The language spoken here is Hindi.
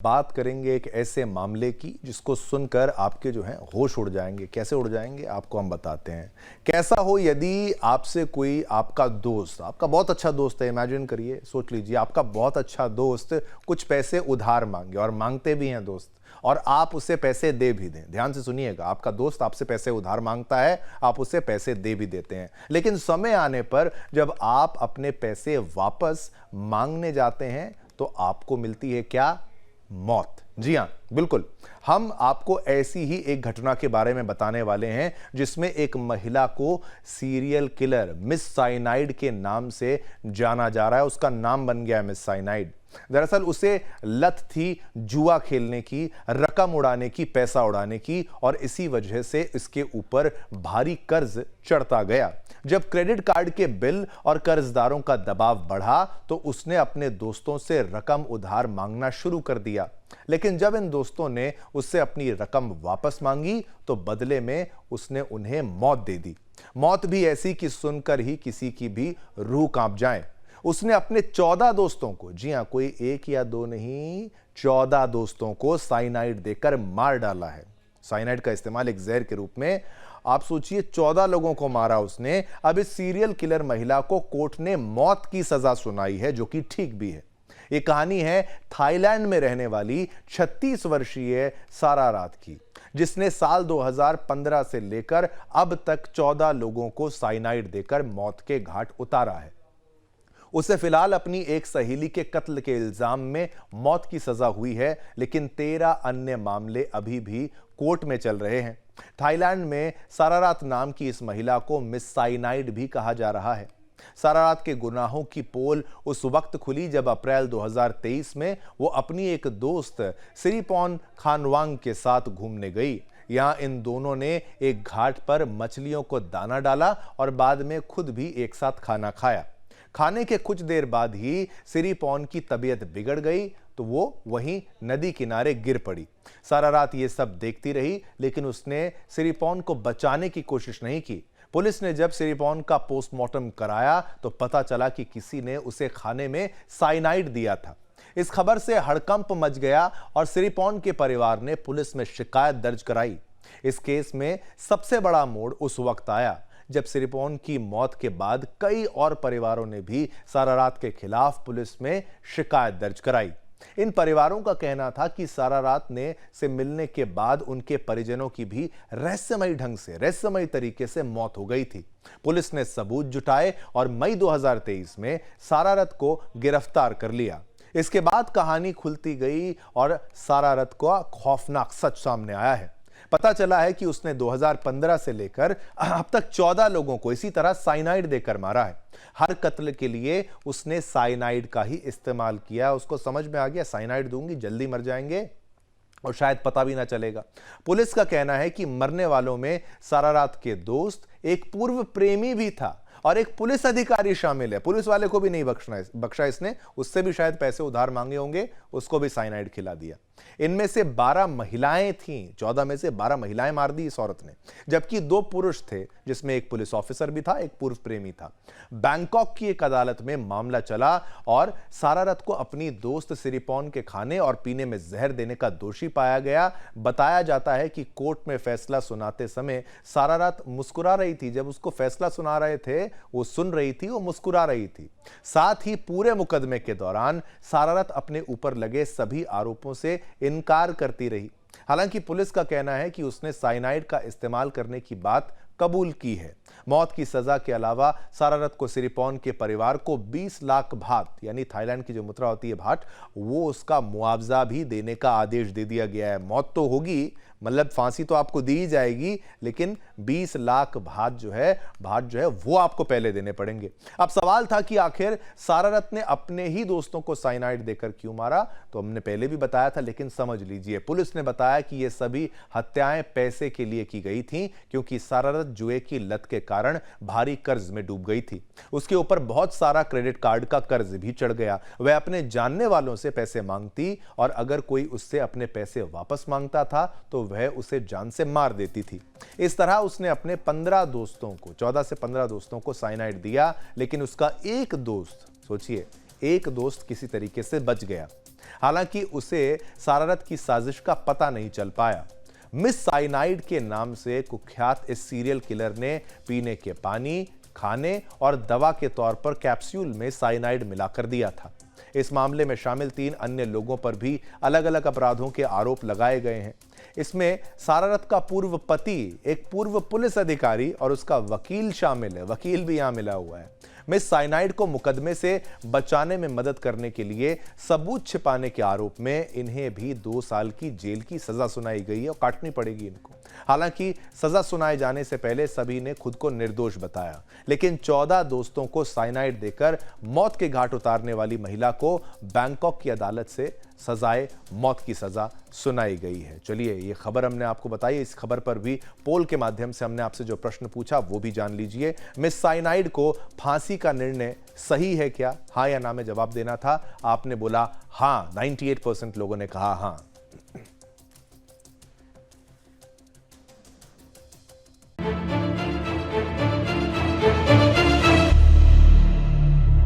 बात करेंगे एक ऐसे मामले की जिसको सुनकर आपके जो हैं होश उड़ जाएंगे। कैसे उड़ जाएंगे आपको हम बताते हैं। कैसा हो यदि आपसे कोई आपका दोस्त, आपका बहुत अच्छा दोस्त है, इमेजिन करिए, सोच लीजिए आपका बहुत अच्छा दोस्त कुछ पैसे उधार मांगे और मांगते भी हैं दोस्त, और आप उसे पैसे दे भी दें। ध्यान से सुनिएगा, आपका दोस्त आपसे पैसे उधार मांगता है, आप उसे पैसे दे भी देते हैं, लेकिन समय आने पर जब आप अपने पैसे वापस मांगने जाते हैं तो आपको मिलती है क्या? मौत। जी हां, बिल्कुल। हम आपको ऐसी ही एक घटना के बारे में बताने वाले हैं जिसमें एक महिला को सीरियल किलर मिस साइनाइड के नाम से जाना जा रहा है। उसका नाम बन गया मिस साइनाइड। दरअसल उसे लत थी जुआ खेलने की, रकम उड़ाने की, पैसा उड़ाने की, और इसी वजह से इसके ऊपर भारी कर्ज चढ़ता गया। जब क्रेडिट कार्ड के बिल और कर्जदारों का दबाव बढ़ा तो उसने अपने दोस्तों से रकम उधार मांगना शुरू कर दिया, लेकिन जब इन दोस्तों ने उससे अपनी रकम वापस मांगी तो बदले में उसने उन्हें मौत दे दी। मौत भी ऐसी कि सुनकर ही किसी की भी रूह कांप जाए। उसने अपने 14 दोस्तों को, जी हां, कोई एक या दो नहीं, 14 दोस्तों को साइनाइड देकर मार डाला है। साइनाइड का इस्तेमाल एक जहर के रूप में। आप सोचिए, 14 लोगों को मारा उसने। अब इस सीरियल किलर महिला को कोर्ट ने मौत की सजा सुनाई है, जो कि ठीक भी है। यह कहानी है थाईलैंड में रहने वाली 36 वर्षीय सारा रात की, जिसने साल 2015 से लेकर अब तक 14 लोगों को साइनाइड देकर मौत के घाट उतारा है। उसे फिलहाल अपनी एक सहेली के कत्ल के इल्जाम में मौत की सजा हुई है, लेकिन 13 अन्य मामले अभी भी कोर्ट में चल रहे हैं। थाईलैंड में सारारात नाम की इस महिला को मिस साइनाइड भी कहा जा रहा है। सारारात के गुनाहों की पोल उस वक्त खुली जब अप्रैल 2023 में वो अपनी एक दोस्त सिरिपोन खानवांग के साथ घूमने गई। यहां इन दोनों ने एक घाट पर मछलियों को दाना डाला और बाद में खुद भी एक साथ खाना खाया। खाने के कुछ देर बाद ही सिरिपोन की तबीयत बिगड़ गई तो वो वहीं नदी किनारे गिर पड़ी। सारा रात ये सब देखती रही, लेकिन उसने सिरिपोन को बचाने की कोशिश नहीं की। पुलिस ने जब सिरिपोन का पोस्टमार्टम कराया तो पता चला कि किसी ने उसे खाने में साइनाइड दिया था। इस खबर से हड़कंप मच गया और सिरिपोन के परिवार ने पुलिस में शिकायत दर्ज कराई। इस केस में सबसे बड़ा मोड़ उस वक्त आया जब सिरिपोन की मौत के बाद कई और परिवारों ने भी सारारात के खिलाफ पुलिस में शिकायत दर्ज कराई। इन परिवारों का कहना था कि सारारात से मिलने के बाद उनके परिजनों की भी रहस्यमयी तरीके से मौत हो गई थी। पुलिस ने सबूत जुटाए और मई 2023 में सारारात को गिरफ्तार कर लिया। इसके बाद कहानी खुलती गई और सारारात का खौफनाक सच सामने आया है। पता चला है कि उसने 2015 से लेकर अब तक 14 लोगों को इसी तरह साइनाइड देकर मारा है। हर कत्ल के लिए उसने साइनाइड का ही इस्तेमाल किया। उसको समझ में आ गया, साइनाइड दूंगी जल्दी मर जाएंगे और शायद पता भी ना चलेगा। पुलिस का कहना है कि मरने वालों में सारारात के दोस्त, एक पूर्व प्रेमी भी था और एक पुलिस अधिकारी शामिल है। पुलिस वाले को भी नहीं बख्शा इसने, उससे भी शायद पैसे उधार मांगे होंगे, उसको भी साइनाइड खिला दिया। इनमें से 12 महिलाएं थीं, 14 में से 12 महिलाएं मार दी इस औरत ने, जबकि 2 पुरुष थे, जिसमें एक पुलिस ऑफिसर भी था, एक पूर्व प्रेमी था। बैंकॉक की एक अदालत में मामला चला और सारारात को अपनी दोस्त सिरिपोन के खाने और पीने में जहर देने का दोषी पाया गया। बताया जाता है कि कोर्ट में फैसला सुनाते समय सारारात मुस्कुरा रही थी। जब उसको फैसला सुना रहे थे, वो सुन रही थी, वो मुस्कुरा रही थी। साथ ही पूरे मुकदमे के दौरान सारारात अपने ऊपर लगे सभी आरोपों से इनकार करती रही। हालांकि पुलिस का कहना है कि उसने साइनाइड का इस्तेमाल करने की बात कबूल की है। मौत की सजा के अलावा सारारात को सिरिपोन के परिवार को 20 लाख बात, यानी थाईलैंड की जो मुद्रा होती है भाट, वो उसका मुआवजा भी देने का आदेश दे दिया गया है। मौत तो होगी, मतलब फांसी तो आपको दी जाएगी, लेकिन 20 लाख भाट जो है वो आपको पहले देने पड़ेंगे। अब सवाल था कि आखिर सारारात ने अपने ही दोस्तों को साइनाइड देकर क्यों मारा? तो हमने पहले भी बताया था, लेकिन समझ लीजिए। पुलिस ने बताया कि ये सभी हत्याएं पैसे के लिए की गई थी, क्योंकि सारारात जुए की लत के कारण भारी कर्ज में डूब गई थी। उसके ऊपर बहुत सारा क्रेडिट कार्ड का कर्ज भी चढ़ गया। वह अपने जानने वालों से पैसे मांगती और अगर कोई उससे अपने पैसे वापस मांगता था तो वह उसे जान से मार देती थी। इस तरह उसने अपने 15 दोस्तों को, 14 से 15 दोस्तों को साइनाइड दिया, लेकिन उसका एक दोस्त, सोचिए, एक दोस्त किसी तरीके से बच गया। हालांकि उसे शरारत की साजिश का पता नहीं चल पाया। मिस साइनाइड के नाम से कुख्यात इस सीरियल किलर ने पीने के पानी, खाने और दवा के तौर पर कैप्सूल में साइनाइड मिलाकर दिया था। इस मामले में शामिल 3 अन्य लोगों पर भी अलग अलग अपराधों के आरोप लगाए गए हैं। इसमें शरारत का पूर्व पति, एक पूर्व पुलिस अधिकारी और उसका वकील शामिल है। वकील भी यहां मिला हुआ है। मिस साइनाइड को मुकदमे से बचाने में मदद करने के लिए सबूत छिपाने के आरोप में इन्हें भी 2 साल की जेल की सजा सुनाई गई है और काटनी पड़ेगी इनको। हालांकि सजा सुनाए जाने से पहले सभी ने खुद को निर्दोष बताया, लेकिन 14 दोस्तों को साइनाइड देकर मौत के घाट उतारने वाली महिला को बैंकॉक की अदालत से सजाए मौत की सजा सुनाई गई है। चलिए, ये खबर हमने आपको बताई। इस खबर पर भी पोल के माध्यम से हमने आपसे जो प्रश्न पूछा वो भी जान लीजिए। मिस साइनाइड को फांसी का निर्णय सही है क्या? हाँ या ना में जवाब देना था। आपने बोला हाँ, 98% लोगों ने कहा हाँ।